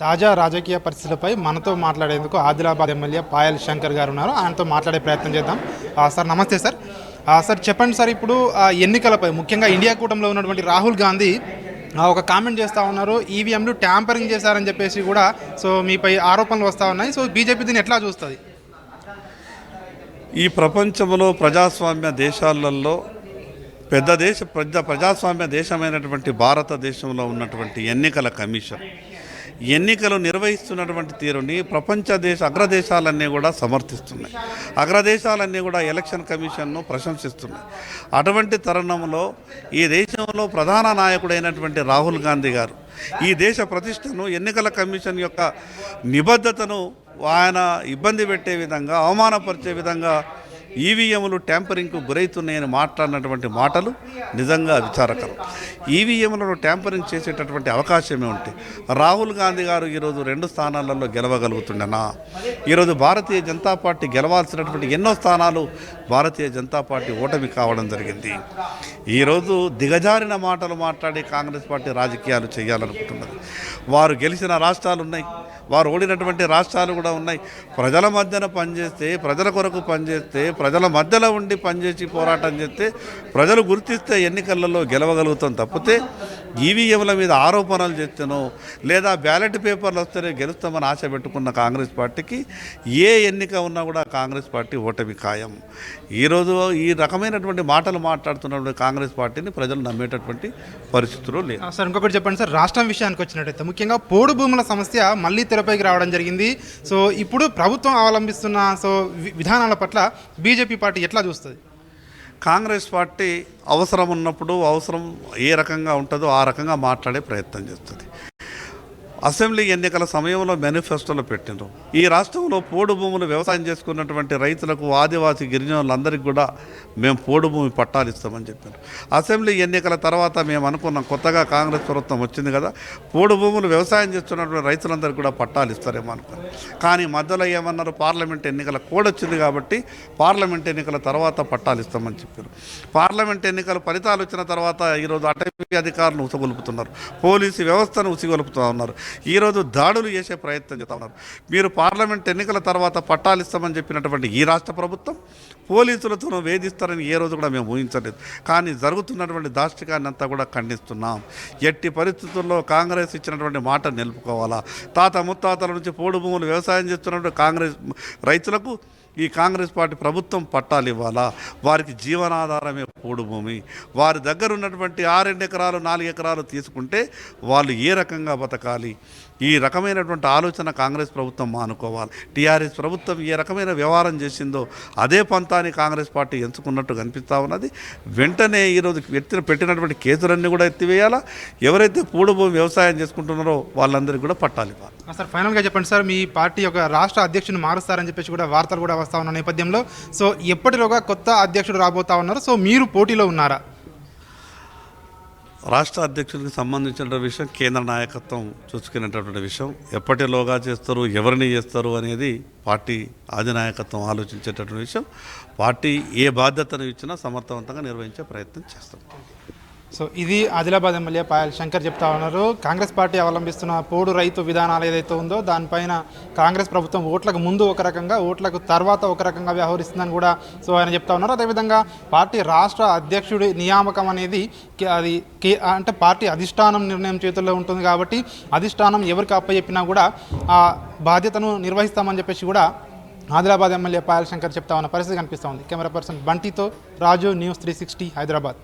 తాజా రాజకీయ పరిస్థితులపై మనతో మాట్లాడేందుకు ఆదిలాబాద్ ఎమ్మెల్యే పాయల్ శంకర్ గారు ఉన్నారు. ఆయనతో మాట్లాడే ప్రయత్నం చేద్దాం. సార్ నమస్తే సార్. సార్ చెప్పండి సార్, ఇప్పుడు ఎన్నికలపై ముఖ్యంగా ఇండియా కూటమిలో ఉన్నటువంటి రాహుల్ గాంధీ ఒక కామెంట్ చేస్తూ ఉన్నారు, ఈవీఎంలు ట్యాంపరింగ్ చేశారని చెప్పేసి కూడా మీపై ఆరోపణలు వస్తూ ఉన్నాయి. బీజేపీ దీన్ని ఎట్లా చూస్తుంది? ఈ ప్రపంచంలో ప్రజాస్వామ్య దేశాలలో ప్రజాస్వామ్య దేశమైనటువంటి భారతదేశంలో ఉన్నటువంటి ఎన్నికల కమిషన్ ఎన్నికలు నిర్వహిస్తున్నటువంటి తీరుని అగ్రదేశాలన్నీ కూడా సమర్థిస్తున్నాయి. అగ్రదేశాలన్నీ కూడా ఎలక్షన్ కమిషన్ను ప్రశంసిస్తున్నాయి. అటువంటి తరుణంలో ఈ దేశంలో ప్రధాన నాయకుడైనటువంటి రాహుల్ గాంధీ గారు ఈ దేశ ప్రతిష్టను, ఎన్నికల కమిషన్ యొక్క నిబద్ధతను ఆయన ఇబ్బంది పెట్టే విధంగా, అవమానపరిచే విధంగా ఈవీఎంలు ట్యాంపరింగ్కు గురవుతున్నాయని మాట్లాడినటువంటి మాటలు నిజంగా విచారకరం. ఈవీఎంలను ట్యాంపరింగ్ చేసేటటువంటి అవకాశమే ఉంటే రాహుల్ గాంధీ గారు ఈరోజు 2 స్థానాలలో గెలవగలుగుతుండేనా? ఈరోజు భారతీయ జనతా పార్టీ గెలవాల్సినటువంటి ఎన్నో స్థానాలు భారతీయ జనతా పార్టీ ఓటమి కావడం జరిగింది. ఈరోజు దిగజారిన మాటలు మాట్లాడి కాంగ్రెస్ పార్టీ రాజకీయాలు చేయాలనుకుంటున్నది. వారు గెలిచిన రాష్ట్రాలు ఉన్నాయి, వారు ఓడినటువంటి రాష్ట్రాలు కూడా ఉన్నాయి. ప్రజల మధ్యన పనిచేస్తే, ప్రజల కొరకు పనిచేస్తే, ప్రజల మధ్యలో ఉండి పనిచేసి పోరాటం చేస్తే, ప్రజలు గుర్తిస్తే ఎన్నికలలో గెలవగలుగుతాం తప్పితే ఈవీఎంల మీద ఆరోపణలు చేస్తేనో లేదా బ్యాలెట్ పేపర్లు వస్తేనే గెలుస్తామని ఆశ పెట్టుకున్న కాంగ్రెస్ పార్టీకి ఏ ఎన్నిక ఉన్నా కూడా కాంగ్రెస్ పార్టీ ఓటమి ఖాయం. ఈరోజు ఈ రకమైనటువంటి మాటలు మాట్లాడుతున్నటువంటి కాంగ్రెస్ పార్టీని ప్రజలు నమ్మేటటువంటి పరిస్థితులు లేదు. సార్ ఇంకొకటి చెప్పండి సార్, రాష్ట్రం విషయానికి వచ్చినట్టయితే ముఖ్యంగా పోడు భూముల సమస్య మళ్ళీ తెరపైకి రావడం జరిగింది. ఇప్పుడు ప్రభుత్వం అవలంబిస్తున్న విధానాల పట్ల బీజేపీ పార్టీ ఎట్లా చూస్తుంది? కాంగ్రెస్ పార్టీ అవసరం ఉన్నప్పుడు అవసరం ఏ రకంగా ఉంటుందో ఆ రకంగా మాట్లాడే ప్రయత్నం చేస్తుంది. అసెంబ్లీ ఎన్నికల సమయంలో మేనిఫెస్టోలో పెట్టినారు, ఈ రాష్ట్రంలో పోడు భూములు వ్యవసాయం చేసుకున్నటువంటి రైతులకు, ఆదివాసీ గిరిజనులందరికీ కూడా మేము పోడు భూమి పట్టాలు ఇస్తామని చెప్పారు. అసెంబ్లీ ఎన్నికల తర్వాత మేము అనుకున్నాం, కొత్తగా కాంగ్రెస్ ప్రభుత్వం వచ్చింది కదా, పోడు భూములు వ్యవసాయం చేస్తున్నటువంటి రైతులందరికీ కూడా పట్టాలు ఇస్తారేమో అనుకున్నాం. కానీ మధ్యలో ఏమన్నారు, పార్లమెంట్ ఎన్నికల కోడ్ వచ్చింది కాబట్టి పార్లమెంట్ ఎన్నికల తర్వాత పట్టాలు ఇస్తామని చెప్పారు. పార్లమెంట్ ఎన్నికల ఫలితాలు వచ్చిన తర్వాత ఈరోజు అటవీ అధికారులు ఉసిగొలుపుతున్నారు, పోలీసు వ్యవస్థను ఉసిగొలుపుతూ ఉన్నారు, ఈరోజు దాడులు చేసే ప్రయత్నం చేస్తూ ఉన్నారు. మీరు పార్లమెంట్ ఎన్నికల తర్వాత పట్టాలు ఇస్తామని చెప్పినటువంటి ఈ రాష్ట్ర ప్రభుత్వం పోలీసులతో వేధిస్తారని ఏ రోజు కూడా మేము ఊహించలేదు. కానీ జరుగుతున్నటువంటి దాష్టికాన్ని అంతా కూడా ఖండిస్తున్నాం. ఎట్టి పరిస్థితుల్లో కాంగ్రెస్ ఇచ్చినటువంటి మాట నిలుపుకోవాలా. తాత ముత్తాతల నుంచి పోడు భూములు వ్యవసాయం చేస్తున్నటువంటి కాంగ్రెస్ రైతులకు ఈ కాంగ్రెస్ పార్టీ ప్రభుత్వం పట్టాలు ఇవ్వాలా. వారికి జీవనాధారమే పోడు భూమి. వారి దగ్గర ఉన్నటువంటి 6 ఎకరాలు 4 ఎకరాలు తీసుకుంటే వాళ్ళు ఏ రకంగా బతకాలి? ఈ రకమైనటువంటి ఆలోచన కాంగ్రెస్ ప్రభుత్వం మానుకోవాలి. టీఆర్ఎస్ ప్రభుత్వం ఏ రకమైన వ్యవహారం చేసిందో అదే పంతాన్ని కాంగ్రెస్ పార్టీ ఎంచుకున్నట్టు కనిపిస్తూ ఉన్నది. వెంటనే ఈరోజు పెట్టినటువంటి కేసులన్నీ కూడా ఎత్తివేయాలా. ఎవరైతే పోడు భూమి వ్యవసాయం చేసుకుంటున్నారో వాళ్ళందరికీ కూడా పట్టాలు ఇవ్వాలి. సార్ ఫైనల్గా చెప్పండి సార్, మీ పార్టీ యొక్క రాష్ట్ర అధ్యక్షుని మారుస్తారని చెప్పేసి కూడా వార్తలు కూడా వస్తూ ఉన్న నేపథ్యంలో ఎప్పటిలోగా కొత్త అధ్యక్షుడు రాబోతా ఉన్నారు, మీరు పోటీలో ఉన్నారా? రాష్ట్ర అధ్యక్షుడికి సంబంధించిన విషయం కేంద్ర నాయకత్వం చూసుకునేటటువంటి విషయం. ఎప్పటిలోగా చేస్తారు, ఎవరిని చేస్తారు అనేది పార్టీ అధినాయకత్వం ఆలోచించేటటువంటి విషయం. పార్టీ ఏ బాధ్యతను ఇచ్చినా సమర్థవంతంగా నిర్వహించే ప్రయత్నం చేస్తాం. ఇది ఆదిలాబాద్ ఎమ్మెల్యే పాయల్ శంకర్ చెప్తా ఉన్నారు. కాంగ్రెస్ పార్టీ అవలంబిస్తున్న పోడు రైతు విధానాలు ఏదైతే ఉందో దానిపైన కాంగ్రెస్ ప్రభుత్వం ఓట్లకు ముందు ఒక రకంగా, ఓట్లకు తర్వాత ఒక రకంగా వ్యవహరిస్తుందని కూడా ఆయన చెప్తా ఉన్నారు. అదేవిధంగా పార్టీ రాష్ట్ర అధ్యక్షుడి నియామకం అనేది అది అంటే పార్టీ అధిష్టానం నిర్ణయం చేతుల్లో ఉంటుంది కాబట్టి అధిష్టానం ఎవరికి అప్పచెప్పినా కూడా ఆ బాధ్యతను నిర్వహిస్తామని చెప్పేసి కూడా ఆదిలాబాద్ ఎమ్మెల్యే పాయల్ శంకర్ చెప్తా ఉన్న పరిస్థితి కనిపిస్తూ ఉంది. కెమెరా పర్సన్ బంటితో రాజు, న్యూస్ 360 హైదరాబాద్.